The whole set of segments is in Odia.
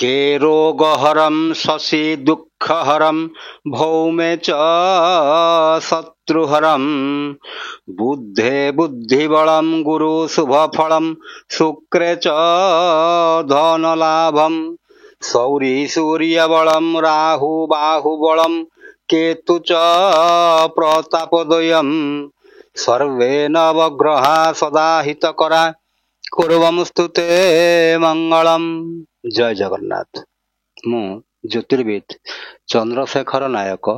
के रोगहरं शशि दुःखहरं भौमे च शत्रुहरं बुद्धे बुद्धिबलं गुरु शुभफलं शुक्रे च धनलाभं सौरी सूर्यबलं राहु बाहुबलं केतु च प्रतापदयं सर्वे नवग्रहा सदा हितकरा कुर्वंस्तुते मंगलम। जय जगन्नाथ। मु ज्योतिर्विद चंद्रशेखर नायक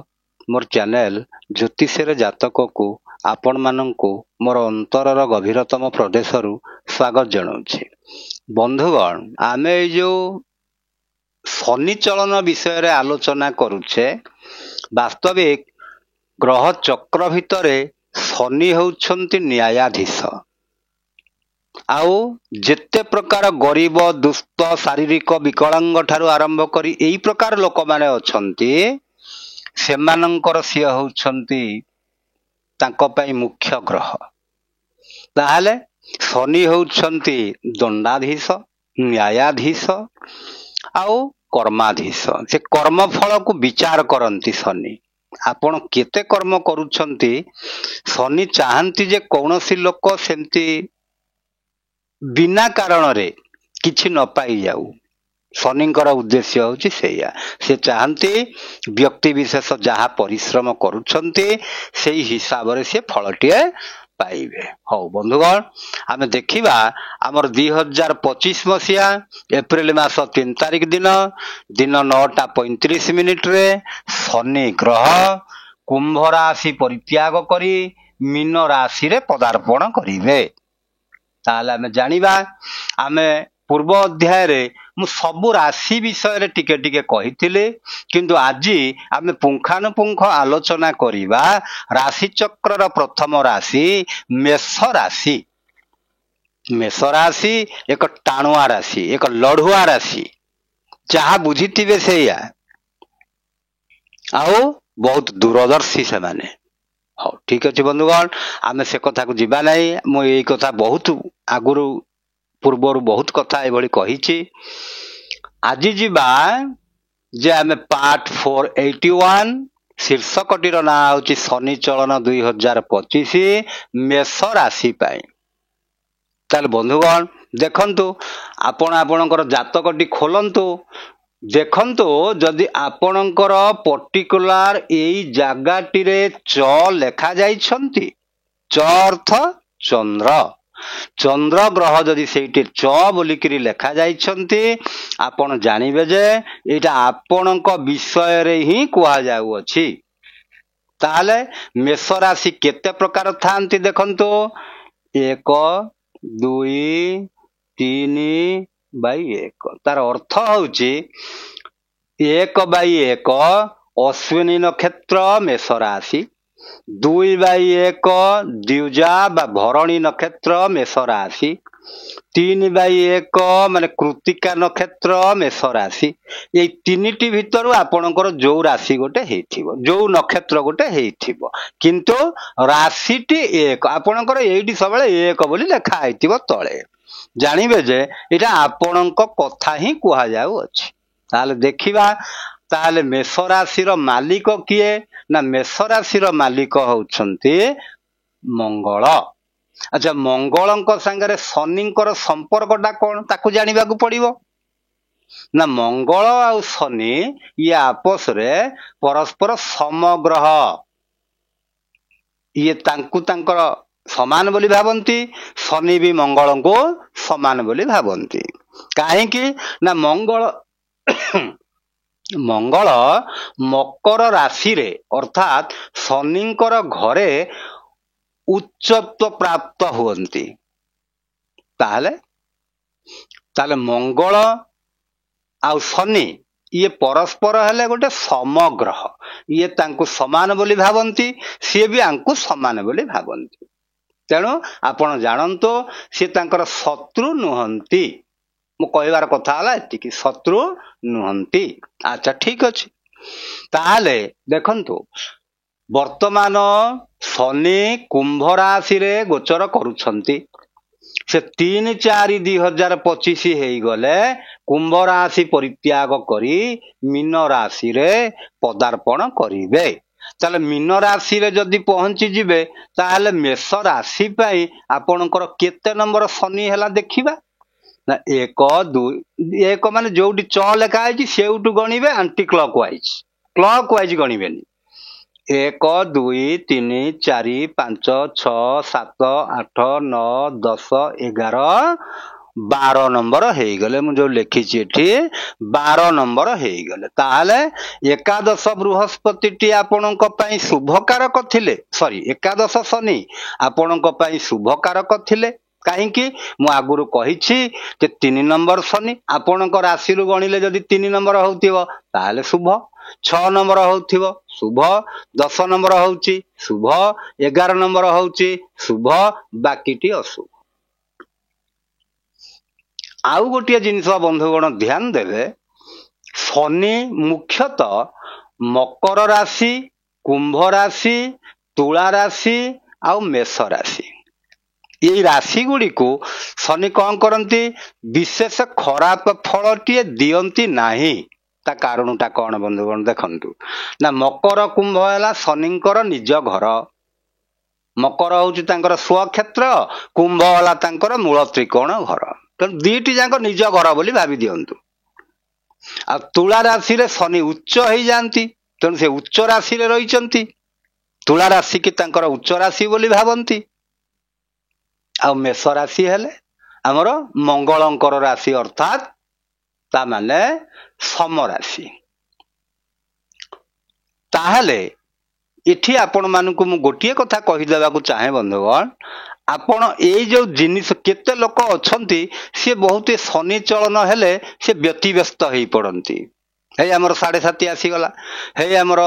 मोर चैनल ज्योतिषर जातक को आपण मानंकु मोर अंतरर गभीरतम प्रदेशरु स्वागत जनाऊछि। बंधुगण, आमे जो शनि चलन विषय रे आलोचना करूछे, वास्तविक ग्रह चक्र भितरे शनि होउछंती न्यायाधीश। आउ जेते प्रकार गरीब दुष्ट शारीरिक विकलांग ठारू आरंभ करी एई प्रकार लोक माने अछंती, सेमानंकर सिय होउछंती तांको पई मुख्य ग्रह। ताहाले शनि होउछंती दंडाधीश, न्यायाधीश आउ कर्माधीश। से कर्म फल को विचार करंती शनि। आपण केते कर्म करूछंती, शनि चाहंती जे कौनसी लोक सेमती बिना कारण रे किछि न पाई जाऊ। शनिंकर उद्देश्य होची सेया। से चाहंती व्यक्ति विशेष जहा परिश्रम करूछंती सेही हिसाब रे से फलटिए पाइबे। हौ बंधुगण, आमे देखिबा हमर 2025 मसिया एप्रिल मास 3 तारिख दिन 9:35 रे शनि ग्रह कुंभ राशि परित्याग करी मीन राशि रे पदार्पण करिवे। ताहले आमे जानिबा, आमे पूर्व अध्याय रे मु सबु राशि विषय रे टिके टिके कहिथिले, किंतु आजी आमे पुंखानुपुंख आलोचना करिबा राशि चक्र र प्रथम राशि मेष राशि। मेष राशि एक टाणुआ राशि, एक लढुआ राशि, जहा बुझिथिबे सेया। आउ बहुत दूरदर्शी से माने। हाँ ठीक अच्छे बंधुगण, आमे से कथा को जीवा नहीं। मु यही कथा बहुत आगुरु पूर्वर बहुत कथा एभली कहिछि। आज जीवा जे आमे पार्ट 481 शीर्षकटीर ना होछि शनि चलन 2025 मेष राशि पाई। ताल बंधुगण देखंतु, आपण आपणकर जातकटी खोलंतु, देखंतु जदि आपणकर पर्टिकुलर एई जागाटी रे च लेखा जाइछंती, च अर्थ चंद्र, चंद्र ग्रह जदि सेठी च बोलिकरी लेखा जाइछंती, आपण जानिबे जे एटा आपणक विषय रे ही कुआ जाउ अछि। ताले मेष राशि केते प्रकार थांती देखंतु, 1 2 3 बाई 1। तार अर्थ होची 1/1 अश्विनी नक्षत्र मेष राशि, 2/1 द्विजा बा भरणी नक्षत्र मेष राशि, 3/1 माने कृतिका नक्षत्र मेष राशि। ये तीनिटी भितरु आपणकर जो राशि गोटे हेथिबो, जो नक्षत्र गोटे हेथिबो, किंतु राशिटी 1 आपणकर एइटी सबले 1 बोली लेखा हेथिबो तळे। जानिबे जे एटा आपणक कथा ही कुहा जाउ अछि। ताले देखिबा, ताले मेष राशि रो मालिक किए ना, मेष राशि रो मालिक होउछंती मंगल। अच्छा, मंगलंक संगे शनिंकर संपर्कटा कोन ताकू जानिबा को पड़िबो ना। मंगल आ शनि ये आपस रे परस्पर समग्रह, ये तांकू तांकर समान बोली भावंती, शनि भी मंगल को समान बोली भावंती। काहे कि ना मंगल मंगल मकर राशि रे अर्थात शनिंकर घरे उच्चत्व प्राप्त हुअंती। ताहले ताले मंगल आ शनि ये परस्पर हेले गोटे समग्रह, ये तांकू समान बोली भावंती, सी भी आंकू समान बोली भावंती। तेणु आपण जानंतो सी तांकर शत्रु नुहंती। मु कहबार कथा हला एतिकी, शत्रु नुहंती। अच्छा ठीक अछि। ताहले देखंतु, वर्तमान शनि कुंभ राशि रे गोचर करूछंती। से 3/4/2025 ହେଇଗଲେ କୁମ୍ଭ ରାଶି ପରିତ୍ୟାଗ କରି ମୀନ ରାଶିରେ ପଦାର୍ପଣ କରିବେ। ତାହେଲେ ମୀନ ରାଶିରେ ଯଦି ପହଞ୍ଚି ଯିବେ ତାହେଲେ ମେଷ ରାଶି ପାଇଁ ଆପଣଙ୍କର କେତେ ନମ୍ବର ଶନି ହେଲା ଦେଖିବା ନା 1 2 1 ମାନେ ଯୋଉଠି ଚ ଲେଖା ହେଇଛି ସେଇଠୁ ଗଣିବେ ଆଣ୍ଟି କ୍ଲକ୍ ୱାଇଜ ଗଣିବେନି। 1 2 3 4 5 6 7 8 9 10 11 12 ନମ୍ବର ହେଇଗଲେ। ମୁଁ ଯୋଉ ଲେଖିଛି ଏଠି 12 ନମ୍ବର ହେଇଗଲେ। ତାହେଲେ ଏକାଦଶ ବୃହସ୍ପତିଟି ଆପଣଙ୍କ ପାଇଁ ଶୁଭକାରକ ଥିଲେ, ଏକାଦଶ ଶନି ଆପଣଙ୍କ ପାଇଁ ଶୁଭକାରକ ଥିଲେ। କାହିଁକି? ମୁଁ ଆଗରୁ କହିଛି ଯେ 3 ନମ୍ବର ଶନି ଆପଣଙ୍କ ରାଶିରୁ ଗଣିଲେ ଯଦି 3 ନମ୍ବର ହଉଥିବ ତାହେଲେ ଶୁଭ, 6 ନମ୍ବର ହଉଥିବ ଶୁଭ, 10 ନମ୍ବର ହଉଛି ଶୁଭ, 11 ନମ୍ବର ହଉଛି ଶୁଭ, ବାକିଟି ଅଶୁଭ। ଆଉ ଗୋଟିଏ ଜିନିଷ ବନ୍ଧୁଗଣ ଧ୍ୟାନ ଦେବେ, ଶନି ମୁଖ୍ୟତଃ ମକର ରାଶି, କୁମ୍ଭ ରାଶି, ତୁଳା ରାଶି ଆଉ ମେଷ ରାଶି, ଏଇ ରାଶି ଗୁଡ଼ିକୁ ଶନି କଣ କରନ୍ତି? ବିଶେଷ ଖରାପ ଫଳଟିଏ ଦିଅନ୍ତି ନାହିଁ। ତା କାରଣଟା କଣ ବନ୍ଧୁଗଣ ଦେଖନ୍ତୁ ନା, ମକର କୁମ୍ଭ ହେଲା ଶନିଙ୍କର ନିଜ ଘର। ମକର ହଉଛି ତାଙ୍କର ସ୍ୱକ୍ଷେତ୍ର, କୁମ୍ଭ ହେଲା ତାଙ୍କର ମୂଳ ତ୍ରିକୋଣ ଘର। ତେଣୁ ଦିଟି ଯାକ ନିଜ ଘର ବୋଲି ଭାବି ଦିଅନ୍ତୁ। ଆଉ ତୁଳା ରାଶିରେ ଶନି ଉଚ୍ଚ ହେଇଯାଆନ୍ତି, ତେଣୁ ସେ ଉଚ୍ଚ ରାଶିରେ ରହିଛନ୍ତି, ତୁଳା ରାଶିକି ତାଙ୍କର ଉଚ୍ଚ ରାଶି ବୋଲି ଭାବନ୍ତି। ଆଉ ମେଷ ରାଶି ହେଲେ ଆମର ମଙ୍ଗଳଙ୍କର ରାଶି, ଅର୍ଥାତ୍ ତା ମାନେ ସମ ରାଶି। ତାହେଲେ ଏଠି ଆପଣ ମାନଙ୍କୁ ମୁଁ ଗୋଟିଏ କଥା କହିଦେବାକୁ ଚାହେଁ ବନ୍ଧୁଗଣ, ଆପଣ ଏଇ ଯୋଉ ଜିନିଷ, କେତେ ଲୋକ ଅଛନ୍ତି ସିଏ ବହୁତ ଶନି ଚଳନ ହେଲେ ସେ ବ୍ୟତିବ୍ୟସ୍ତ ହେଇ ପଡନ୍ତି। ହେଇ ଆମର 7.5 ଆସିଗଲା, ହେଇ ଆମର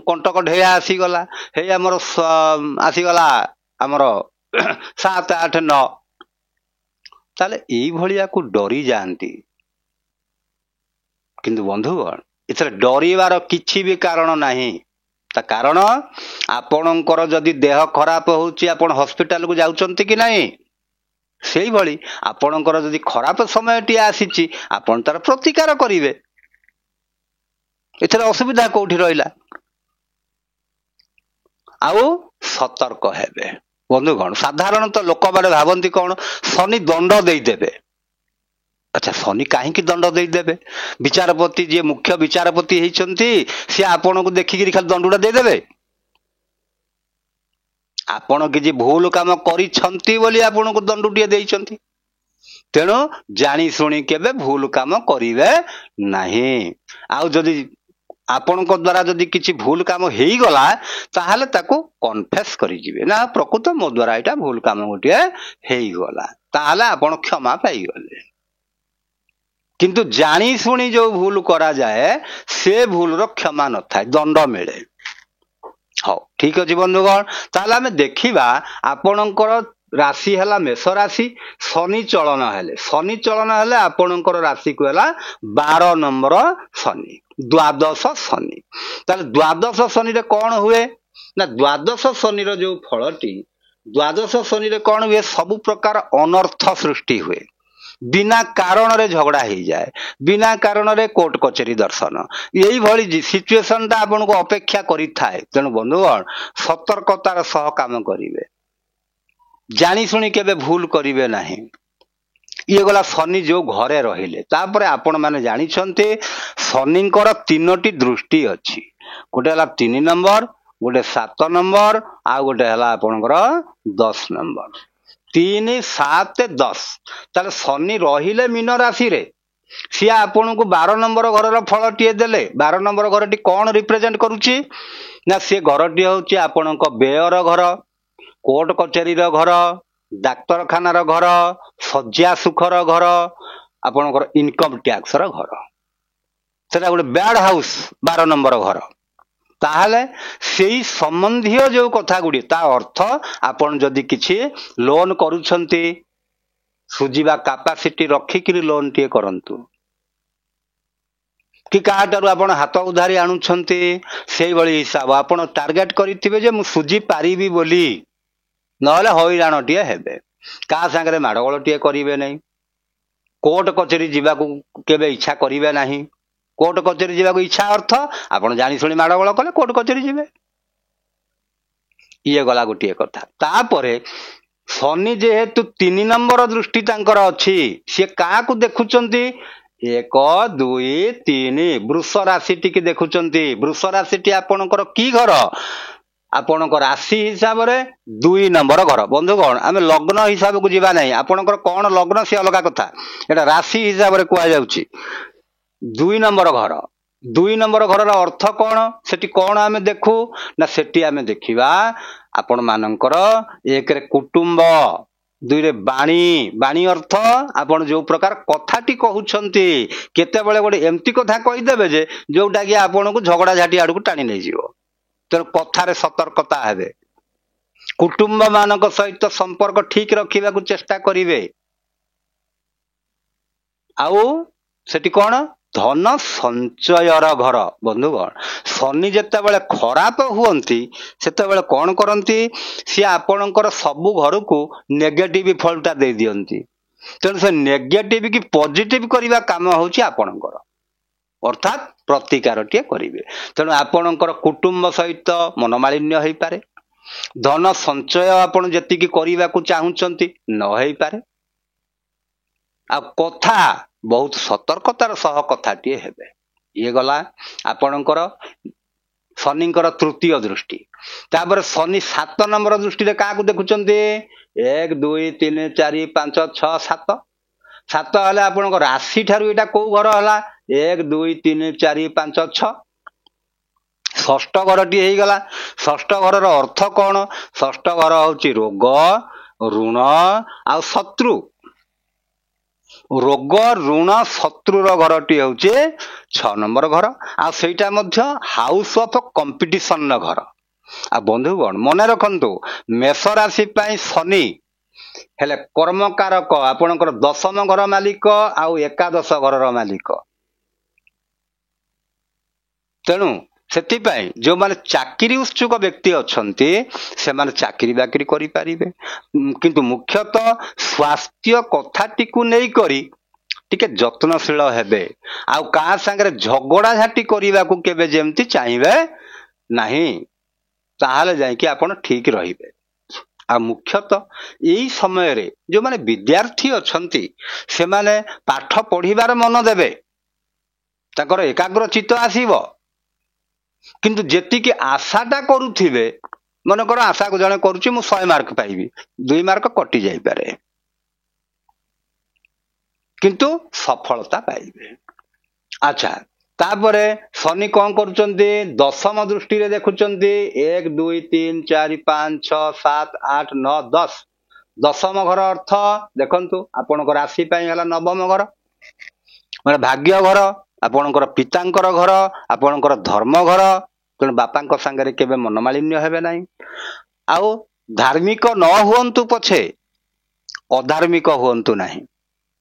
କଣ୍ଟକ ଢେୟା ଆସିଗଲା, ହେଇ ଆମର ଆସିଗଲା ଆମର 7 8 9, ତାହେଲେ ଏଇଭଳିଆକୁ ଡରି ଯାଆନ୍ତି। କିନ୍ତୁ ବନ୍ଧୁଗଣ ଏଥିରେ ଡରିବାର କିଛି ବି କାରଣ ନାହିଁ। ତା କାରଣ, ଆପଣଙ୍କର ଯଦି ଦେହ ଖରାପ ହଉଛି ଆପଣ ହସ୍ପିଟାଲକୁ ଯାଉଛନ୍ତି କି ନାହିଁ? ସେଇଭଳି ଆପଣଙ୍କର ଯଦି ଖରାପ ସମୟଟିଏ ଆସିଛି ଆପଣ ତାର ପ୍ରତିକାର କରିବେ। ଏଥିରେ ଅସୁବିଧା କୋଉଠି ରହିଲା? ଆଉ ସତର୍କ ହେବେ। ବନ୍ଧୁଗଣ ସାଧାରଣତଃ ଲୋକମାନେ ଭାବନ୍ତି କଣ, ଶନି ଦଣ୍ଡ ଦେଇଦେବେ। ଆଚ୍ଛା, ଶନି କାହିଁକି ଦଣ୍ଡ ଦେଇଦେବେ? ବିଚାରପତି ଯିଏ ମୁଖ୍ୟ ବିଚାରପତି ହେଇଛନ୍ତି ସିଏ ଆପଣଙ୍କୁ ଦେଖିକିରି ଖାଲି ଦଣ୍ଡୁଟା ଦେଇଦେବେ? ଆପଣ କିଛି ଭୁଲ କାମ କରିଛନ୍ତି ବୋଲି ଆପଣଙ୍କୁ ଦଣ୍ଡୁଟିଏ ଦେଇଛନ୍ତି। ତେଣୁ ଜାଣି ଶୁଣି କେବେ ଭୁଲ କାମ କରିବେ ନାହିଁ। ଆଉ ଯଦି ଆପଣଙ୍କ ଦ୍ୱାରା ଯଦି କିଛି ଭୁଲ କାମ ହେଇଗଲା ତାହେଲେ ତାକୁ କନଫେସ୍ କରିଯିବେ, ନା ପ୍ରକୃତ ମୋ ଦ୍ୱାରା ଏଇଟା ଭୁଲ କାମ ଗୋଟିଏ ହେଇଗଲା, ତାହେଲେ ଆପଣ କ୍ଷମା ପାଇଗଲେ। କିନ୍ତୁ ଜାଣି ଶୁଣି ଯୋଉ ଭୁଲ କରାଯାଏ ସେ ଭୁଲର କ୍ଷମା ନଥାଏ, ଦଣ୍ଡ ମିଳେ। ହଉ, ଠିକ ଅଛି ବନ୍ଧୁଗଣ, ତାହେଲେ ଆମେ ଦେଖିବା ଆପଣଙ୍କର ରାଶି ହେଲା ମେଷ ରାଶି। ଶନି ଚଳନ ହେଲେ ଆପଣଙ୍କର ରାଶିକୁ ହେଲା 12 ନମ୍ବର ଶନି, ଦ୍ୱାଦଶ ଶନି। ତାହେଲେ ଦ୍ୱାଦଶ ଶନିରେ କଣ ହୁଏ ନା, ଦ୍ୱାଦଶ ଶନିର ଯୋଉ ଫଳଟି, ଦ୍ୱାଦଶ ଶନିରେ କଣ ହୁଏ? ସବୁ ପ୍ରକାର ଅନର୍ଥ ସୃଷ୍ଟି ହୁଏ, ବିନା କାରଣରେ ଝଗଡା ହେଇଯାଏ, ବିନା କାରଣରେ କୋର୍ଟ କଚେରୀ ଦର୍ଶନ, ଏଇଭଳି ସିଚୁଏସନଟା ଆପଣଙ୍କୁ ଅପେକ୍ଷା କରିଥାଏ। ତେଣୁ ବନ୍ଧୁଗଣ ସତର୍କତାର ସହ କାମ କରିବେ, ଜାଣି ଶୁଣି କେବେ ଭୁଲ କରିବେ ନାହିଁ। ଇଏ ଗଲା ଶନି ଯୋଉ ଘରେ ରହିଲେ। ତାପରେ ଆପଣ ମାନେ ଜାଣିଛନ୍ତି ଶନିଙ୍କର 3ଟି ଦୃଷ୍ଟି ଅଛି। ଗୋଟେ ହେଲା 3 ନମ୍ବର, ଗୋଟେ 7 ନମ୍ବର, ଆଉ ଗୋଟେ ହେଲା ଆପଣଙ୍କର 10 ନମ୍ବର। 3 7 10। ତାହେଲେ ଶନି ରହିଲେ ମୀନ ରାଶିରେ, ସିଏ ଆପଣଙ୍କୁ 12 ନମ୍ବର ଘରର ଫଳଟିଏ ଦେଲେ। 12 ନମ୍ବର ଘରଟି କଣ ରିପ୍ରେଜେଣ୍ଟ କରୁଛି ନା, ସେ ଘରଟି ହଉଛି ଆପଣଙ୍କ ବ୍ୟୟର ଘର, କୋର୍ଟ କଚେରୀର ଘର, ଡାକ୍ତରଖାନାର ଘର, ଶଯ୍ୟା ସୁଖର ଘର, ଆପଣଙ୍କର ଇନକମ ଟ୍ୟାକ୍ସର ଘର। ସେଟା ଗୋଟେ ବ୍ୟାଡ ହାଉସ 12 ନମ୍ବର ଘର। ତାହେଲେ ସେଇ ସମ୍ବନ୍ଧୀୟ ଯୋଉ କଥା ଗୁଡ଼ିଏ, ତା ଅର୍ଥ ଆପଣ ଯଦି କିଛି ଲୋନ କରୁଛନ୍ତି, ସୁଝିବା କାପାସିଟି ରଖିକିରି ଲୋନ ଟିଏ କରନ୍ତୁ। କି କାହାଠାରୁ ଆପଣ ହାତ ଉଧାରି ଆଣୁଛନ୍ତି, ସେଇଭଳି ହିସାବ ଆପଣ ଟାର୍ଗେଟ କରିଥିବେ ଯେ ମୁଁ ସୁଝି ପାରିବି ବୋଲି, ନହେଲେ ହଇରାଣଟିଏ ହେବେ। କାହା ସାଙ୍ଗରେ ମାଡ଼ଗୋଳଟିଏ କରିବେ ନାହିଁ, କୋର୍ଟ କଚେରୀ ଯିବାକୁ କେବେ ଇଚ୍ଛା କରିବେ ନାହିଁ। କୋର୍ଟ କଚେରୀ ଯିବାକୁ ଇଚ୍ଛା ଅର୍ଥ ଆପଣ ଜାଣିଶୁଣି ମାଡ଼ଗୋଳ କଲେ କୋର୍ଟ କଚେରୀ ଯିବେ। ଇଏ ଗଲା ଗୋଟିଏ କଥା। ତାପରେ ଶନି ଯେହେତୁ 3 ନମ୍ବର ଦୃଷ୍ଟି ତାଙ୍କର ଅଛି, ସିଏ କାହାକୁ ଦେଖୁଛନ୍ତି? 1 2 3 ବୃଷ ରାଶିଟିକି ଦେଖୁଛନ୍ତି। ବୃଷ ରାଶିଟି ଆପଣଙ୍କର କି ଘର? ଆପଣଙ୍କ ରାଶି ହିସାବରେ 2 ନମ୍ବର ଘର। ବନ୍ଧୁଗଣ, ଆମେ ଲଗ୍ନ ହିସାବକୁ ଯିବା ନାହିଁ। ଆପଣଙ୍କର କଣ ଲଗ୍ନ ସେ ଅଲଗା କଥା, ଏଟା ରାଶି ହିସାବରେ କୁହାଯାଉଛି। 2 ନମ୍ବର ଘର। 2 ନମ୍ବର ଘରର ଅର୍ଥ କଣ? ସେଠି କଣ ଆମେ ଦେଖୁ ନା, ସେଠି ଆମେ ଦେଖିବା ଆପଣ ମାନଙ୍କର 1ରେ କୁଟୁମ୍ବ, 2ରେ ବାଣୀ। ବାଣୀ ଅର୍ଥ ଆପଣ ଯୋଉ ପ୍ରକାର କଥାଟି କହୁଛନ୍ତି, କେତେବେଳେ ଗୋଟେ ଏମିତି କଥା କହିଦେବେ ଯେ ଯୋଉଟା କି ଆପଣଙ୍କୁ ଝଗଡା ଝାଟି ଆଡକୁ ଟାଣି ନେଇଯିବ। ତେଣୁ କଥାରେ ସତର୍କତା ହେବେ। କୁଟୁମ୍ବ ମାନଙ୍କ ସହିତ ସମ୍ପର୍କ ଠିକ ରଖିବାକୁ ଚେଷ୍ଟା କରିବେ। ଆଉ ସେଠି କଣ? ଧନ ସଞ୍ଚୟର ଘର। ବନ୍ଧୁଗଣ, ଶନି ଯେତେବେଳେ ଖରାପ ହୁଅନ୍ତି ସେତେବେଳେ କଣ କରନ୍ତି? ସିଏ ଆପଣଙ୍କର ସବୁ ଘରକୁ ନେଗେଟିଭ ଫଳଟା ଦେଇ ଦିଅନ୍ତି। ତେଣୁ ସେ ନେଗେଟିଭ କି ପଜିଟିଭ କରିବା କାମ ହଉଛି ଆପଣଙ୍କର, ଅର୍ଥାତ୍ ପ୍ରତିକାରଟିଏ କରିବେ। ତେଣୁ ଆପଣଙ୍କର କୁଟୁମ୍ବ ସହିତ ମନମାଳିନ୍ୟ ହେଇପାରେ। ଧନ ସଞ୍ଚୟ ଆପଣ ଯେତିକି କରିବାକୁ ଚାହୁଁଛନ୍ତି ନ ହେଇପାରେ। ଆଉ କଥା ବହୁତ ସତର୍କତାର ସହ କଥାଟିଏ ହେବେ। ଇଏ ଗଲା ଆପଣଙ୍କର ଶନିଙ୍କର ତୃତୀୟ ଦୃଷ୍ଟି। ତାପରେ ଶନି 7 ନମ୍ବର ଦୃଷ୍ଟିରେ କାହାକୁ ଦେଖୁଛନ୍ତି? 1 2 3 4 5 6 7। 7 ହେଲେ ଆପଣଙ୍କ ରାଶି ଠାରୁ ଏଇଟା କୋଉ ଘର ହେଲା? 1 2 3 4 5 6, ଷଷ୍ଠ ଘରଟି ହେଇଗଲା। ଷଷ୍ଠ ଘରର ଅର୍ଥ କଣ? ଷଷ୍ଠ ଘର ହଉଛି ରୋଗ, ଋଣ ଆଉ ଶତ୍ରୁ। ରୋଗ, ଋଣ, ଶତ୍ରୁର ଘରଟି ହଉଛି 6 ନମ୍ବର ଘର। ଆଉ ସେଇଟା ମଧ୍ୟ ହାଉସ ଅଫ କମ୍ପିଟିସନର ଘର। ଆଉ ବନ୍ଧୁଗଣ ମନେ ରଖନ୍ତୁ, ମେଷ ରାଶି ପାଇଁ ଶନି ହେଲେ କର୍ମକାରକ, ଆପଣଙ୍କର 10ମ ଘର ମାଲିକ ଆଉ ଏକାଦଶ ଘରର ମାଲିକ। ତେଣୁ ସେଥିପାଇଁ ଯୋଉମାନେ ଚାକିରି ଉତ୍ସୁକ ବ୍ୟକ୍ତି ଅଛନ୍ତି ସେମାନେ ଚାକିରି ବାକିରି କରିପାରିବେ। କିନ୍ତୁ ମୁଖ୍ୟତଃ ସ୍ୱାସ୍ଥ୍ୟ କଥାଟିକୁ ନେଇକରି ଟିକେ ଯତ୍ନଶୀଳ ହେବେ। ଆଉ କାହା ସାଙ୍ଗରେ ଝଗଡା ଝାଟି କରିବାକୁ କେବେ ଯେମିତି ଚାହିଁବେ ନାହିଁ, ତାହେଲେ ଯାଇକି ଆପଣ ଠିକ ରହିବେ। ଆଉ ମୁଖ୍ୟତଃ ଏଇ ସମୟରେ ଯୋଉମାନେ ବିଦ୍ୟାର୍ଥୀ ଅଛନ୍ତି ସେମାନେ ପାଠ ପଢିବାର ମନ ଦେବେ, ତାଙ୍କର ଏକାଗ୍ର ଚିତ୍ତ ଆସିବ। କିନ୍ତୁ ଯେତିକି ଆଶାଟା କରୁଥିବେ, ମନେକର ଆଶା ଜଣେ କରୁଛି ମୁଁ 100 ମାର୍କ ପାଇବି, 2 ମାର୍କ କଟି ଯାଇପାରେ, କିନ୍ତୁ ସଫଳତା ପାଇବେ। ଆଚ୍ଛା, ତାପରେ ଶନି କଣ କରୁଛନ୍ତି? 10ମ ଦୃଷ୍ଟିରେ ଦେଖୁଛନ୍ତି। 1 2 3 4 5 6 7 8 9 10। 10ମ ଘର ଅର୍ଥ ଦେଖନ୍ତୁ ଆପଣଙ୍କ ରାଶି ପାଇଁ ହେଲା 9ମ ଘର, ମାନେ ଭାଗ୍ୟ ଘର, ଆପଣଙ୍କର ପିତାଙ୍କର ଘର, ଆପଣଙ୍କର ଧର୍ମ ଘର। ତେଣୁ ବାପାଙ୍କ ସାଙ୍ଗରେ କେବେ ମନମାଳିନ୍ୟ ହେବେ ନାହିଁ। ଆଉ ଧାର୍ମିକ ନ ହୁଅନ୍ତୁ ପଛେ ଅଧାର୍ମିକ ହୁଅନ୍ତୁ ନାହିଁ।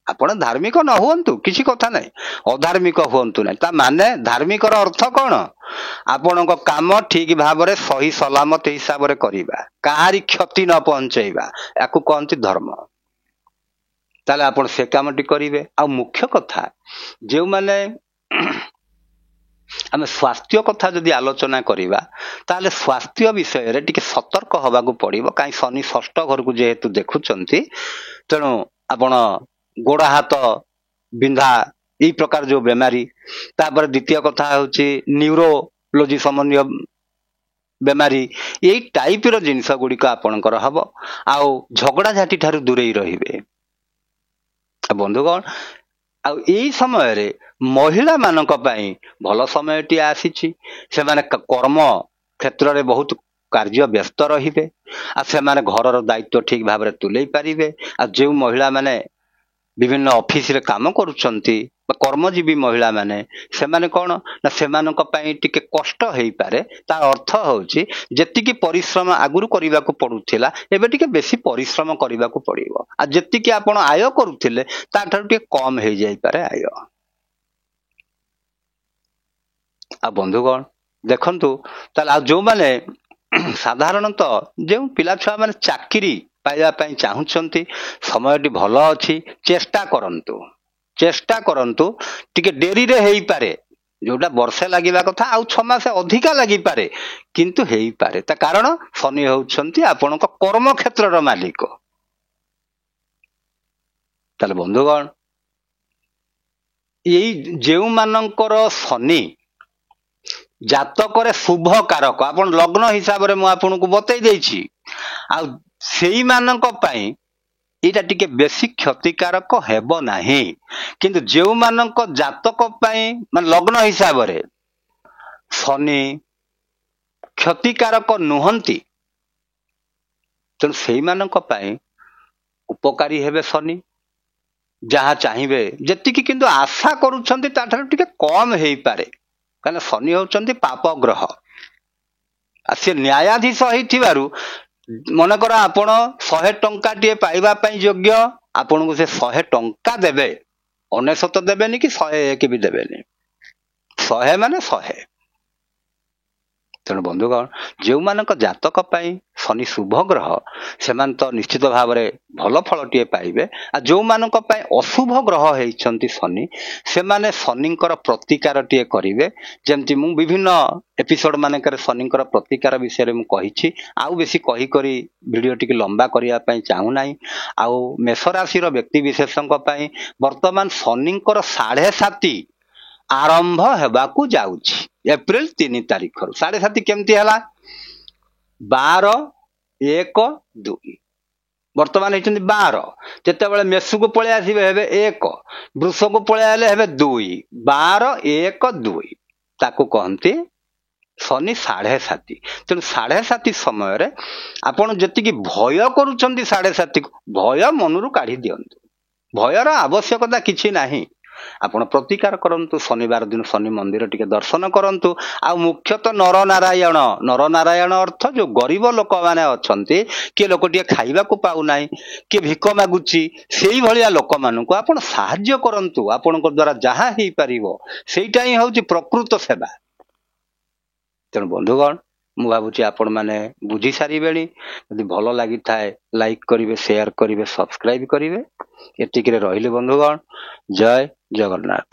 ଆପଣ ଧାର୍ମିକ ନ ହୁଅନ୍ତୁ, କିଛି କଥା ନାହିଁ, ଅଧାର୍ମିକ ହୁଅନ୍ତୁ ନାହିଁ। ତା ମାନେ ଧାର୍ମିକର ଅର୍ଥ କଣ? ଆପଣଙ୍କ କାମ ଠିକ ଭାବରେ ସହି ସଲାମତ ହିସାବରେ କରିବା, କାହାରି କ୍ଷତି ନ ପହଞ୍ଚେଇବା, ୟାକୁ କହନ୍ତି ଧର୍ମ। ତାହେଲେ ଆପଣ ସେ କାମଟି କରିବେ। ଆଉ ମୁଖ୍ୟ କଥା, ଯେଉଁମାନେ ଆମେ ସ୍ୱାସ୍ଥ୍ୟ କଥା ଯଦି ଆଲୋଚନା କରିବା ତାହେଲେ ସ୍ୱାସ୍ଥ୍ୟ ବିଷୟରେ ଟିକେ ସତର୍କ ହବାକୁ ପଡିବ। କାହିଁ ଶନି ଷଷ୍ଠ ଘରକୁ ଯେହେତୁ ଦେଖୁଛନ୍ତି, ତେଣୁ ଆପଣ ଗୋଡ ହାତ ବିନ୍ଧା ଏଇ ପ୍ରକାର ଯୋଉ ବେମାରୀ, ତାପରେ ଦ୍ୱିତୀୟ କଥା ହେଉଛି ନ୍ୟୁରୋଲୋଜି ସମ୍ବନ୍ଧୀୟ ବେମାରୀ, ଏଇ ଟାଇପର ଜିନିଷ ଗୁଡିକ ଆପଣଙ୍କର ହବ। ଆଉ ଝଗଡା ଝାଟି ଠାରୁ ଦୂରେଇ ରହିବେ। ବନ୍ଧୁଗଣ, ଆଉ ଏଇ ସମୟରେ ମହିଳା ମାନଙ୍କ ପାଇଁ ଭଲ ସମୟଟିଏ ଆସିଛି। ସେମାନେ କର୍ମ କ୍ଷେତ୍ରରେ ବହୁତ କାର୍ଯ୍ୟ ବ୍ୟସ୍ତ ରହିବେ। ଆଉ ସେମାନେ ଘରର ଦାୟିତ୍ୱ ଠିକ ଭାବରେ ତୁଲେଇ ପାରିବେ। ଆଉ ଯେଉଁ ମହିଳା ମାନେ ବିଭିନ୍ନ ଅଫିସରେ କାମ କରୁଛନ୍ତି ବା କର୍ମଜୀବୀ ମହିଳା ମାନେ, ସେମାନେ କଣ ନା ସେମାନଙ୍କ ପାଇଁ ଟିକେ କଷ୍ଟ ହେଇପାରେ। ତାର ଅର୍ଥ ହଉଛି ଯେତିକି ପରିଶ୍ରମ ଆଗରୁ କରିବାକୁ ପଡୁଥିଲା ଏବେ ଟିକେ ବେଶୀ ପରିଶ୍ରମ କରିବାକୁ ପଡିବ। ଆଉ ଯେତିକି ଆପଣ ଆୟ କରୁଥିଲେ ତାଠାରୁ ଟିକେ କମ ହେଇଯାଇପାରେ ଆୟ। ଆଉ ବନ୍ଧୁଗଣ ଦେଖନ୍ତୁ, ତାହେଲେ ଆଉ ଯୋଉମାନେ ସାଧାରଣତଃ ଯେଉଁ ପିଲା ଛୁଆ ମାନେ ଚାକିରି ପାଇବା ପାଇଁ ଚାହୁଁଛନ୍ତି, ସମୟଟି ଭଲ ଅଛି, ଚେଷ୍ଟା କରନ୍ତୁ। ଟିକେ ଡେରିରେ ହେଇପାରେ, ଯୋଉଟା ବର୍ଷେ ଲାଗିବା କଥା ଆଉ 6 ମାସ ଅଧିକା ଲାଗିପାରେ, କିନ୍ତୁ ହେଇପାରେ। ତା କାରଣ ଶନି ହେଉଛନ୍ତି ଆପଣଙ୍କ କର୍ମକ୍ଷେତ୍ରର ମାଲିକ। ତାହେଲେ ବନ୍ଧୁଗଣ, ଏଇ ଯେଉଁମାନଙ୍କର ଶନି ଜାତକରେ ଶୁଭ କାରକ, ଆପଣ ଲଗ୍ନ ହିସାବରେ ମୁଁ ଆପଣଙ୍କୁ ବତେଇ ଦେଇଛି, ଆଉ ସେଇମାନଙ୍କ ପାଇଁ ଏଇଟା ଟିକେ ବେଶୀ କ୍ଷତିକାରକ ହେବ ନାହିଁ। କିନ୍ତୁ ଯେଉଁମାନଙ୍କ ଜାତକ ପାଇଁ ମାନେ ଲଗ୍ନ ହିସାବରେ ଶନି କ୍ଷତିକାରକ ନୁହନ୍ତି, ତେଣୁ ସେଇମାନଙ୍କ ପାଇଁ ଉପକାରୀ ହେବେ ଶନି। ଯାହା ଚାହିଁବେ, ଯେତିକି କିନ୍ତୁ ଆଶା କରୁଛନ୍ତି ତାଠାରୁ ଟିକେ କମ ହେଇପାରେ, କାରଣ ଶନି ହେଉଛନ୍ତି ପାପ ଗ୍ରହ। ସେ ନ୍ୟାୟାଧୀଶ ହେଇଥିବାରୁ ମନେକର ଆପଣ 100 ଟଙ୍କାଟିଏ ପାଇବା ପାଇଁ ଯୋଗ୍ୟ, ଆପଣଙ୍କୁ ସେ 100 ଟଙ୍କା ଦେବେ, 99 ଦେବେନି କି 101 ବି ଦେବେନି, 100 ମାନେ 100। ତେଣୁ ବନ୍ଧୁଗଣ, ଯେଉଁମାନଙ୍କ ଜାତକ ପାଇଁ ଶନି ଶୁଭ ଗ୍ରହ, ସେମାନେ ତ ନିଶ୍ଚିତ ଭାବରେ ଭଲ ଫଳଟିଏ ପାଇବେ। ଆଉ ଯେଉଁମାନଙ୍କ ପାଇଁ ଅଶୁଭ ଗ୍ରହ ହେଇଛନ୍ତି ଶନି, ସେମାନେ ଶନିଙ୍କର ପ୍ରତିକାରଟିଏ କରିବେ। ଯେମିତି ମୁଁ ବିଭିନ୍ନ ଏପିସୋଡ ମାନଙ୍କରେ ଶନିଙ୍କର ପ୍ରତିକାର ବିଷୟରେ ମୁଁ କହିଛି, ଆଉ ବେଶୀ କହି ଭିଡିଓ ଟିକେ ଲମ୍ବା କରିବା ପାଇଁ ଚାହୁଁନାହିଁ। ଆଉ ମେଷ ରାଶିର ବ୍ୟକ୍ତି ବିଶେଷଙ୍କ ପାଇଁ ବର୍ତ୍ତମାନ ଶନିଙ୍କର 7.5 ଆରମ୍ଭ ହେବାକୁ ଯାଉଛି ଏପ୍ରିଲ 3 ତାରିଖରୁ। 7.5 କେମିତି ହେଲା? 12, 1, 2 ବର୍ତ୍ତମାନ ହେଇଛନ୍ତି 12। ଯେତେବେଳେ ମେଷକୁ ପଳେଇ ଆସିବେ ହେବେ 1, ବୃଷକୁ ପଳେଇ ଆସିଲେ ହେବେ 2, 12, 1, 2 ତାକୁ କହନ୍ତି ଶନି 7.5। ତେଣୁ 7.5 ସମୟରେ ଆପଣ ଯେତିକି ଭୟ କରୁଛନ୍ତି 7.5କୁ, ଭୟ ମନରୁ କାଢି ଦିଅନ୍ତୁ। ଭୟର ଆବଶ୍ୟକତା କିଛି ନାହିଁ। ଆପଣ ପ୍ରତିକାର କରନ୍ତୁ, ଶନିବାର ଦିନ ଶନି ମନ୍ଦିର ଟିକେ ଦର୍ଶନ କରନ୍ତୁ। ଆଉ ମୁଖ୍ୟତଃ ନରନାରାୟଣ ଅର୍ଥ ଯୋଉ ଗରିବ ଲୋକମାନେ ଅଛନ୍ତି, କିଏ ଲୋକଟିଏ ଖାଇବାକୁ ପାଉନାହିଁ, କିଏ ଭିକ ମାଗୁଛି, ସେଇଭଳିଆ ଲୋକମାନଙ୍କୁ ଆପଣ ସାହାଯ୍ୟ କରନ୍ତୁ। ଆପଣଙ୍କ ଦ୍ୱାରା ଯାହା ହେଇପାରିବ ସେଇଟା ହିଁ ହେଉଛି ପ୍ରକୃତ ସେବା। ତେଣୁ ବନ୍ଧୁଗଣ, ମୁଁ ଭାବୁଛି ଆପଣମାନେ ବୁଝି ସାରିବେଣି। ଯଦି ଭଲ ଲାଗିଥାଏ ଲାଇକ୍ କରିବେ, ସେୟାର କରିବେ, ସବସ୍କ୍ରାଇବ କରିବେ। ଏତିକିରେ ରହିଲି ବନ୍ଧୁଗଣ। ଜୟ ଜଗନ୍ନାଥ।